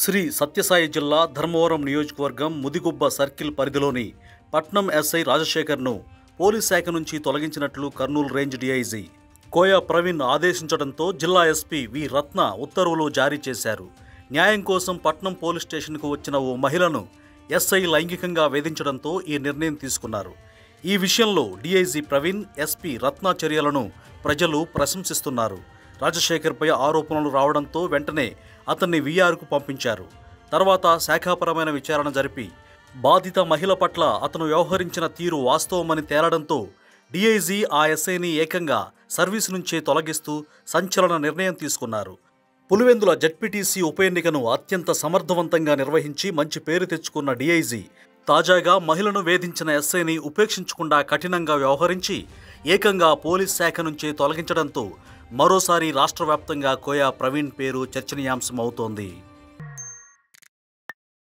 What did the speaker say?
శ్రీ సత్యసాయి జిల్లా ధర్మవరం నియోజకవర్గం ముదిగుబ్బ సర్కిల్ పరిధిలోని పట్నం ఎస్ఐ రాజశేఖర్ను పోలీస్ శాఖ నుంచి తొలగించినట్లు కర్నూలు రేంజ్ డీఐజీ కోయ ప్రవీణ్ ఆదేశించడంతో జిల్లా ఎస్పీ వి రత్న ఉత్తర్వులు జారీ చేశారు. న్యాయం కోసం పట్నం పోలీస్ స్టేషన్కు వచ్చిన ఓ మహిళను ఎస్ఐ లైంగికంగా వేధించడంతో ఈ నిర్ణయం తీసుకున్నారు. ఈ విషయంలో డీఐజీ ప్రవీణ్, ఎస్పీ రత్న చర్యలను ప్రజలు ప్రశంసిస్తున్నారు. రాజశేఖర్పై ఆరోపణలు రావడంతో వెంటనే అతన్ని వీఆర్కు పంపించారు. తర్వాత శాఖాపరమైన విచారణ జరిపి బాధిత మహిళ పట్ల అతను వ్యవహరించిన తీరు వాస్తవమని తేలడంతో డీఐజీ ఆ ఎస్ఐని ఏకంగా సర్వీసు నుంచే తొలగిస్తూ సంచలన నిర్ణయం తీసుకున్నారు. పులివెందుల జెడ్పీటీసీ ఉప ఎన్నికను అత్యంత సమర్థవంతంగా నిర్వహించి మంచి పేరు తెచ్చుకున్న డీఐజీ తాజాగా మహిళను వేధించిన ఎస్ఐని ఉపేక్షించకుండా కఠినంగా వ్యవహరించి ఏకంగా పోలీస్ శాఖ నుంచే తొలగించడంతో మరోసారి రాష్ట్ర వ్యాప్తంగా కోయ ప్రవీణ్ పేరు చర్చనీయాంశమవుతోంది.